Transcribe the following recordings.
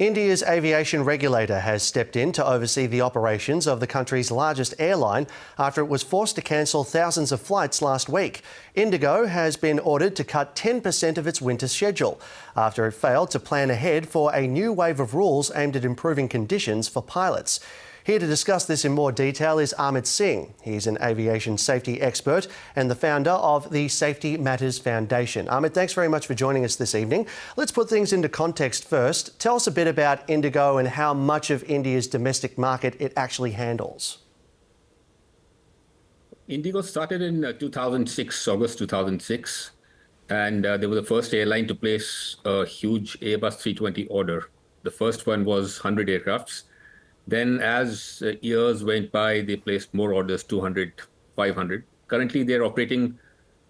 India's aviation regulator has stepped in to oversee the operations of the country's largest airline after it was forced to cancel thousands of flights last week. IndiGo has been ordered to cut 10% of its winter schedule after it failed to plan ahead for a new wave of rules aimed at improving conditions for pilots. Here to discuss this in more detail is Amit Singh. He's an aviation safety expert and the founder of the Safety Matters Foundation. Amit, thanks very much for joining us this evening. Let's put things into context first. Tell us a bit about IndiGo and how much of India's domestic market it actually handles. IndiGo started in 2006, August 2006, and they were the first airline to place a huge Airbus 320 order. The first one was 100 aircrafts. Then as years went by, they placed more orders, 200, 500. Currently, they're operating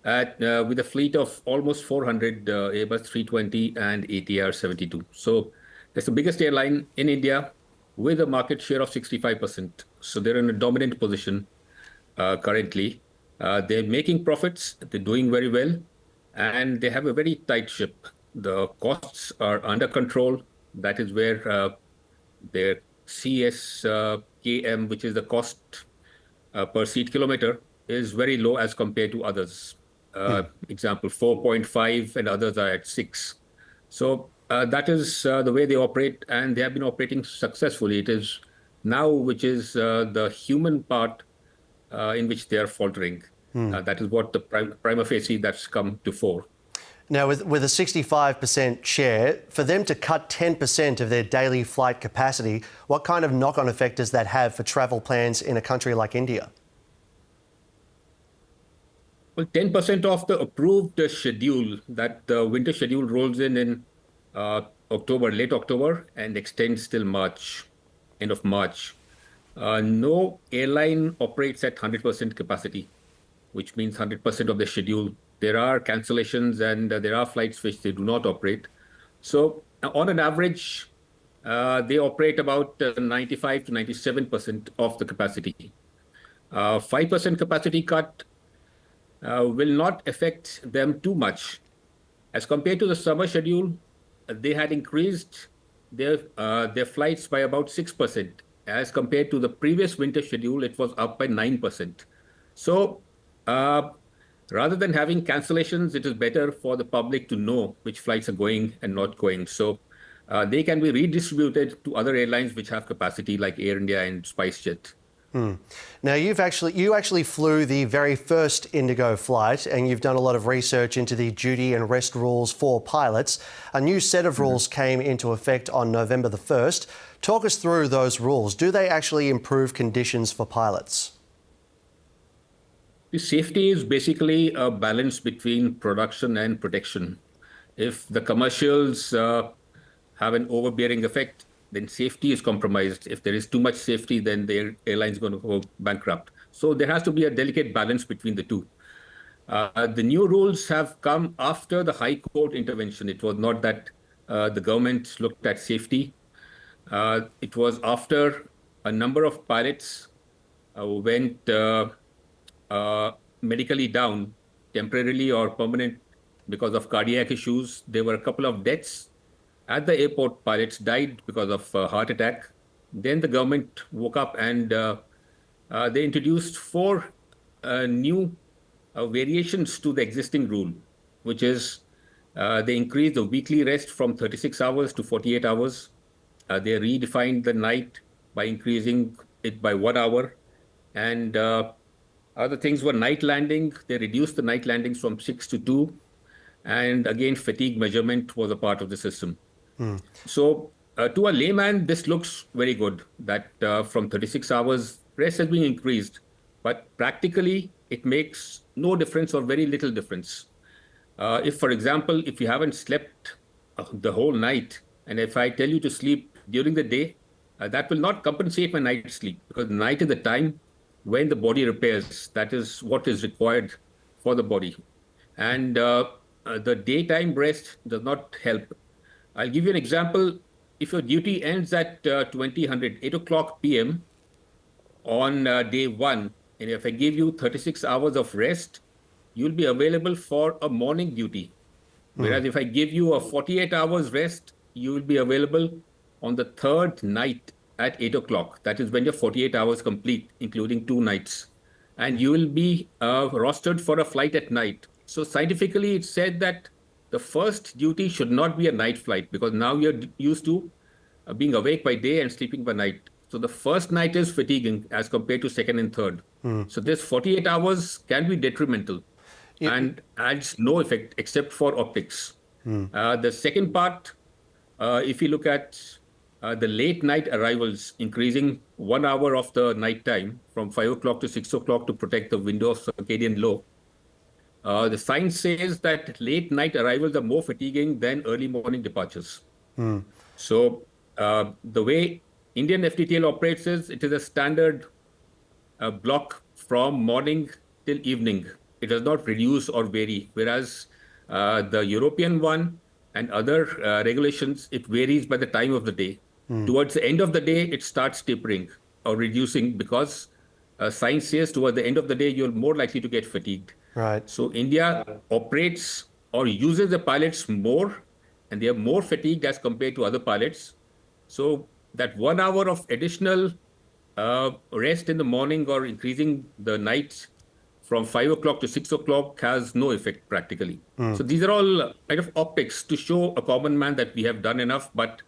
with a fleet of almost 400 Airbus 320 and ATR 72. So it's the biggest airline in India with a market share of 65%. So they're in a dominant position currently. They're making profits, they're doing very well, and they have a very tight ship. The costs are under control. That is where their CSKM, which is the cost per seat kilometer, is very low as compared to others. Example, 4.5 and others are at 6. So that is the way they operate, and they have been operating successfully. It is now which is the human part in which they are faltering. That is what the prima facie that's come to fore. Now, with a 65% share, for them to cut 10% of their daily flight capacity, what kind of knock-on effect does that have for travel plans in a country like India? Well, 10% of the approved schedule, that the winter schedule rolls in October, late October, and extends till March, end of March. No airline operates at 100% capacity, which means 100% of the schedule. There are cancellations and there are flights which they do not operate. So on an average, they operate about 95 to 97% of the capacity. 5% capacity cut will not affect them too much. As compared to the summer schedule, they had increased their flights by about 6%. As compared to the previous winter schedule, it was up by 9%. So rather than having cancellations, it is better for the public to know which flights are going and not going. So they can be redistributed to other airlines which have capacity like Air India and SpiceJet. Now, you actually flew the very first IndiGo flight, and you've done a lot of research into the duty and rest rules for pilots. A new set of rules came into effect on November the 1st. Talk us through those rules. Do they actually improve conditions for pilots? The safety is basically a balance between production and protection. If the commercials have an overbearing effect, then safety is compromised. If there is too much safety, then the airline is going to go bankrupt. So there has to be a delicate balance between the two. The new rules have come after the High Court intervention. It was not that the government looked at safety. It was after a number of pilots went medically down, temporarily or permanent, because of cardiac issues. There were a couple of deaths at the airport. Pilots died because of heart attack. Then the government woke up and they introduced 4 new variations to the existing rule, which is they increased the weekly rest from 36 hours to 48 hours. They redefined the night by increasing it by 1 hour. And other things were night landing. They reduced the night landings from 6 to 2. And again, fatigue measurement was a part of the system. So to a layman, this looks very good, that from 36 hours, rest has been increased. But practically, it makes no difference or very little difference. If, for example, if you haven't slept the whole night, and if I tell you to sleep during the day, that will not compensate my night sleep, because night is the time when the body repairs. That is what is required for the body. And the daytime rest does not help. I'll give you an example. If your duty ends at 8 o'clock p.m. on day 1, and if I give you 36 hours of rest, you'll be available for a morning duty. Whereas if I give you a 48 hours rest, you will be available on the third night at 8 o'clock. That is when your 48 hours complete, including 2 nights. And you will be rostered for a flight at night. So scientifically, it's said that the first duty should not be a night flight because now you're used to being awake by day and sleeping by night. So the first night is fatiguing as compared to second and third. So this 48 hours can be detrimental and adds no effect except for optics. The second part, if you look at the late night arrivals, increasing 1 hour of the night time from 5 o'clock to 6 o'clock to protect the window of circadian low. The science says that late night arrivals are more fatiguing than early morning departures. So the way Indian FTTL operates is it is a standard block from morning till evening. It does not reduce or vary, whereas the European one and other regulations, it varies by the time of the day. Towards the end of the day, it starts tapering or reducing because science says toward the end of the day, you're more likely to get fatigued. Right. So India operates or uses the pilots more, and they are more fatigued as compared to other pilots. So that 1 hour of additional rest in the morning or increasing the night from 5 o'clock to 6 o'clock has no effect practically. So these are all kind of optics to show a common man that we have done enough, but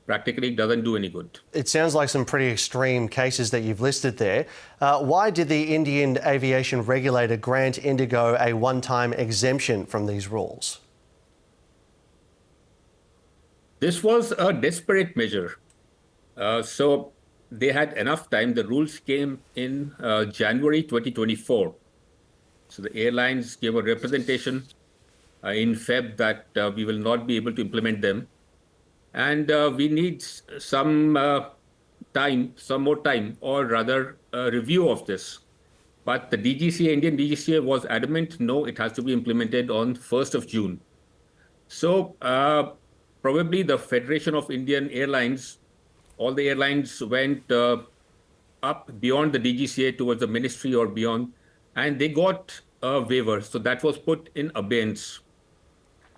practically doesn't do any good. It sounds like some pretty extreme cases that you've listed there. Why did the Indian aviation regulator grant IndiGo a one-time exemption from these rules? This was a desperate measure. So they had enough time. The rules came in January 2024. So the airlines gave a representation in Feb that we will not be able to implement them. And we need some more time, or rather a review of this. But the DGCA, Indian DGCA was adamant, no, it has to be implemented on 1st of June. So probably the Federation of Indian Airlines, all the airlines went up beyond the DGCA towards the ministry or beyond, and they got a waiver. So that was put in abeyance.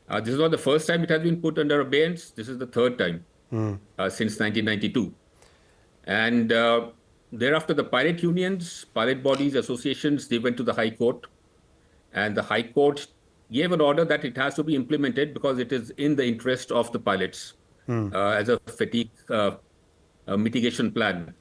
This is not the first time it has been put under abeyance. This is the third time since 1992. And thereafter, the pilot unions, pilot bodies, associations, they went to the High Court. And the High Court gave an order that it has to be implemented because it is in the interest of the pilots as a fatigue mitigation plan.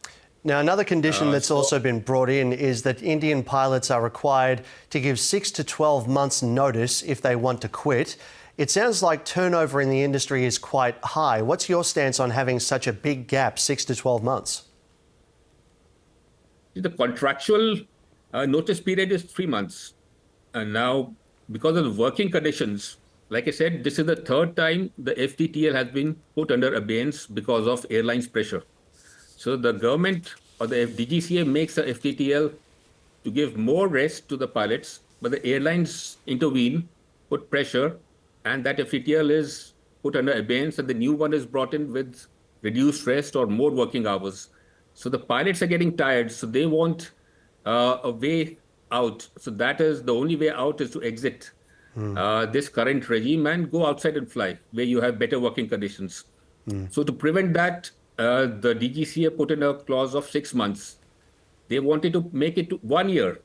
Now, another condition that's also been brought in is that Indian pilots are required to give 6 to 12 months notice if they want to quit. It sounds like turnover in the industry is quite high. What's your stance on having such a big gap, 6 to 12 months? The contractual notice period is 3 months. And now, because of the working conditions, like I said, this is the third time the FTTL has been put under abeyance because of airlines' pressure. So the government or the DGCA makes the FTTL to give more rest to the pilots, but the airlines intervene, put pressure, and that FTTL is put under abeyance, and the new one is brought in with reduced rest or more working hours. So the pilots are getting tired, so they want a way out. So that is the only way out is to exit this current regime and go outside and fly, where you have better working conditions. So to prevent that, the DGCA put in a clause of 6 months. They wanted to make it to 1 year.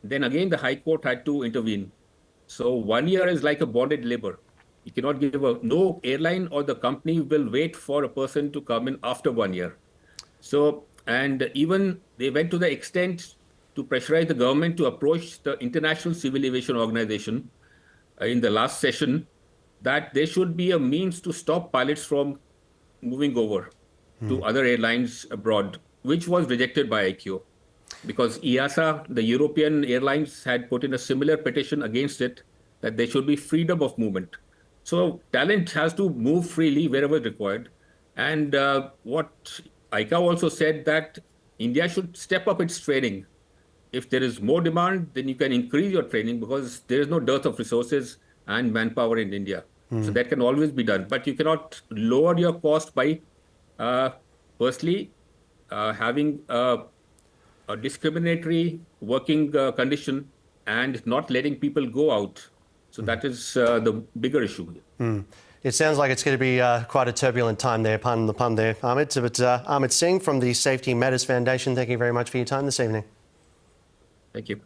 Then again, the High Court had to intervene. So 1 year is like a bonded labor. You cannot give no airline or the company will wait for a person to come in after 1 year. So, and even they went to the extent to pressurize the government to approach the International Civil Aviation Organization in the last session that there should be a means to stop pilots from moving over to other airlines abroad, which was rejected by ICAO. Because EASA, the European airlines, had put in a similar petition against it, that there should be freedom of movement. So talent has to move freely wherever required. And what ICAO also said that India should step up its training. If there is more demand, then you can increase your training because there is no dearth of resources and manpower in India. So that can always be done. But you cannot lower your cost by, firstly, having a discriminatory working condition and not letting people go out. So that is the bigger issue. It sounds like it's going to be quite a turbulent time there, pardon the pun there, Amit. But Amit Singh from the Safety Matters Foundation, thank you very much for your time this evening. Thank you.